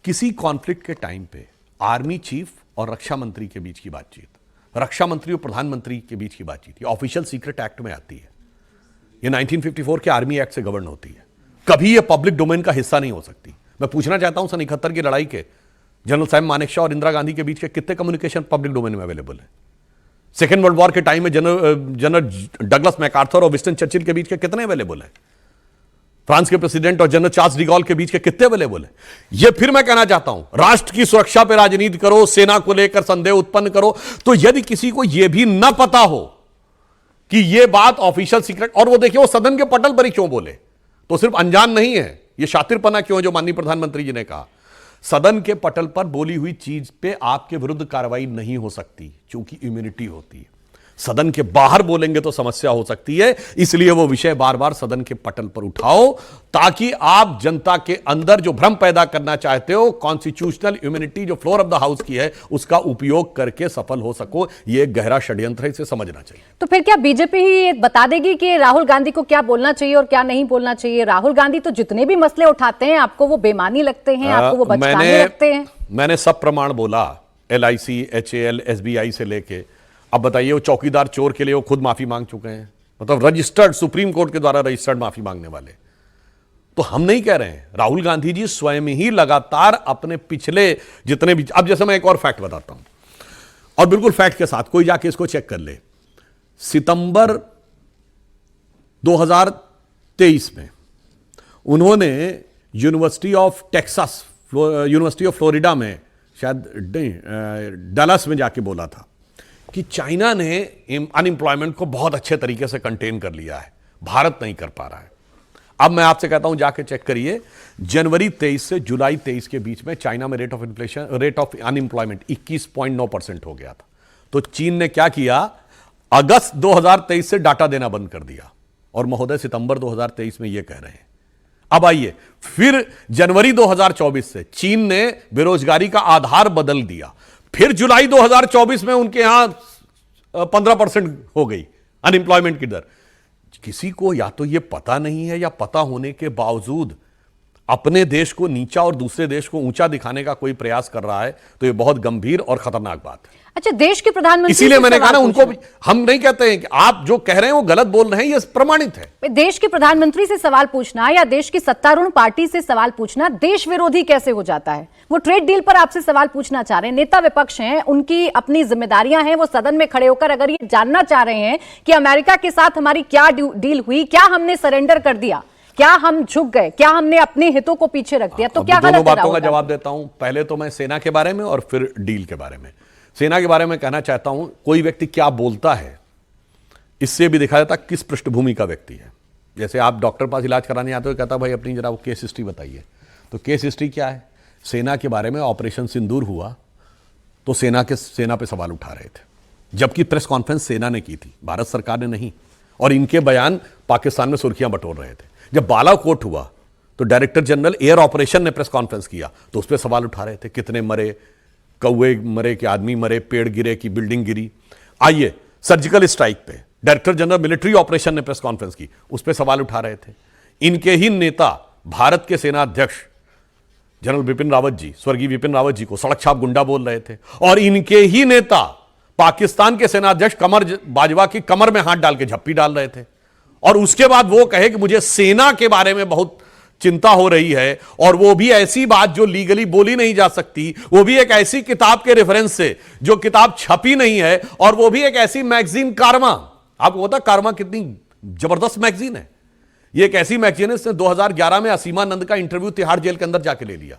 किसी कॉन्फ्लिक्ट के टाइम पे आर्मी चीफ और रक्षा मंत्री के बीच की बातचीत, रक्षा मंत्री और प्रधानमंत्री के बीच की बातचीत, ये ऑफिशियल सीक्रेट एक्ट में आती है। ये 1954 के आर्मी एक्ट से गवर्न होती है। कभी ये पब्लिक डोमेन का हिस्सा नहीं हो सकती। मैं पूछना चाहता हूं, सन 71 की लड़ाई के जनरल सैम मानेकशॉ और इंदिरा गांधी के बीच के कितने कम्युनिकेशन पब्लिक डोमेन में अवेलेबल है? सेकेंड वर्ल्ड वॉर के टाइम में जनरल डगलस मैकार्थर और विंस्टन चर्चिल के बीच के कितने अवेलेबल है? फ्रांस के प्रेसिडेंट और जनरल चार्ल्स डिगॉल के बीच के कितने अवेलेबल है? ये फिर मैं कहना चाहता हूं, राष्ट्र की सुरक्षा पर राजनीति करो, सेना को लेकर संदेह उत्पन्न करो, तो यदि किसी को यह भी न पता हो कि यह बात ऑफिशियल सीक्रेट, और वो देखिए वो सदन के पटल पर ही क्यों बोले, तो सिर्फ अनजान नहीं है, यह शातिरपना क्यों है जो माननीय प्रधानमंत्री जी ने कहा। सदन के पटल पर बोली हुई चीज पे आपके विरुद्ध कार्रवाई नहीं हो सकती, क्योंकि इम्यूनिटी होती है। सदन के बाहर बोलेंगे तो समस्या हो सकती है, इसलिए वो विषय बार बार सदन के पटल पर उठाओ, ताकि आप जनता के अंदर जो भ्रम पैदा करना चाहते हो, कॉन्स्टिट्यूशनल इम्यूनिटी जो फ्लोर ऑफ द हाउस की है, उसका उपयोग करके सफल हो सको। ये एक गहरा षड्यंत्र है, इसे समझना चाहिए। तो फिर क्या बीजेपी ही बता देगी कि राहुल गांधी को क्या बोलना चाहिए और क्या नहीं बोलना चाहिए? राहुल गांधी तो जितने भी मसले उठाते हैं, आपको वो बेमानी लगते हैं, आपको वो बचकाने लगते हैं। मैंने सब प्रमाण बोला, LIC, HAL, SBI से लेके, अब बताइए वो चौकीदार चोर के लिए वो खुद माफी मांग चुके हैं, मतलब रजिस्टर्ड, सुप्रीम कोर्ट के द्वारा रजिस्टर्ड माफी मांगने वाले। तो हम नहीं कह रहे हैं, राहुल गांधी जी स्वयं ही लगातार अपने पिछले जितने भी, अब जैसे मैं एक और फैक्ट बताता हूं, और बिल्कुल फैक्ट के साथ, कोई जाके इसको चेक कर ले। सितंबर 2023 में उन्होंने university of Texas, university of Florida में, शायद डलस में जाके बोला था कि चाइना ने अनएम्प्लॉयमेंट को बहुत अच्छे तरीके से कंटेन कर लिया है, भारत नहीं कर पा रहा है। अब मैं आपसे कहता हूं, जाके चेक करिए, जनवरी 23 से जुलाई 23 के बीच में चाइना में रेट ऑफ अनएम्प्लॉयमेंट 21.9% हो गया था। तो चीन ने क्या किया, अगस्त 2023 से डाटा देना बंद कर दिया, और महोदय सितंबर 2023 में यह कह रहे हैं। अब आइए, फिर जनवरी 2024 से चीन ने बेरोजगारी का आधार बदल दिया, फिर जुलाई 2024 में उनके यहां 15% हो गई अनएम्प्लॉयमेंट की दर। किसी को या तो यह पता नहीं है, या पता होने के बावजूद अपने देश को नीचा और दूसरे देश को ऊंचा दिखाने का कोई प्रयास कर रहा है, तो यह बहुत गंभीर और खतरनाक बात है। अच्छा, देश के प्रधानमंत्री, इसीलिए मैंने कहा ना, उनको हम नहीं कहते हैं कि आप जो कह रहे हैं वो गलत बोल रहे हैं, ये प्रमाणित है। देश के प्रधानमंत्री से सवाल पूछना या देश की सत्तारूढ़ पार्टी से सवाल पूछना देश विरोधी कैसे हो जाता है? वो ट्रेड डील पर आपसे सवाल पूछना चाह रहे हैं, नेता विपक्ष हैं, उनकी अपनी जिम्मेदारियां हैं, वो सदन में खड़े होकर अगर ये जानना चाह रहे हैं कि अमेरिका के साथ हमारी क्या डील हुई, क्या हमने सरेंडर कर दिया, क्या हम झुक गए, क्या हमने अपने हितों को पीछे रख दिया, तो क्या गलत है? दोनों बातों का जवाब देता हूं। पहले तो मैं सेना के बारे में और फिर डील के बारे में। सेना के बारे में कहना चाहता हूं, कोई व्यक्ति क्या बोलता है, इससे भी दिखाया जाता किस पृष्ठभूमि का व्यक्ति है। जैसे आप डॉक्टर पास इलाज कराने आते हो, कहता भाई अपनी जरा वो केस हिस्ट्री बताइए। तो केस हिस्ट्री क्या है? सेना के बारे में ऑपरेशन सिंदूर हुआ तो सेना पे सवाल उठा रहे थे, जबकि प्रेस कॉन्फ्रेंस सेना ने की थी, भारत सरकार ने नहीं, और इनके बयान पाकिस्तान में सुर्खियां बटोर रहे थे। जब बालाकोट हुआ तो डायरेक्टर जनरल एयर ऑपरेशन ने प्रेस कॉन्फ्रेंस किया, तो उस पर सवाल उठा रहे थे, कितने मरे, कौवे मरे कि आदमी मरे, पेड़ गिरे कि बिल्डिंग गिरी। आइए, सर्जिकल स्ट्राइक पे डायरेक्टर जनरल मिलिट्री ऑपरेशन ने प्रेस कॉन्फ्रेंस की, उस पर सवाल उठा रहे थे। इनके ही नेता भारत के सेना अध्यक्ष जनरल बिपिन रावत जी, स्वर्गीय बिपिन रावत जी को सड़क छाप गुंडा बोल रहे थे, और इनके ही नेता पाकिस्तान के सेना अध्यक्ष कमर बाजवा की कमर में हाथ डाल के झप्पी डाल रहे थे। और उसके बाद वो कहे कि मुझे सेना के बारे में बहुत चिंता हो रही है, और वो भी ऐसी बात जो लीगली बोली नहीं जा सकती, वो भी एक ऐसी किताब के रेफरेंस से जो किताब छपी नहीं है, और वो भी एक ऐसी मैगजीन कारमा। आपको पता कारमा कितनी जबरदस्त मैगजीन है? ये एक ऐसी मैगजीन है जिसने 2011 में असीमानंद का इंटरव्यू तिहाड़ जेल के अंदर जाके ले लिया।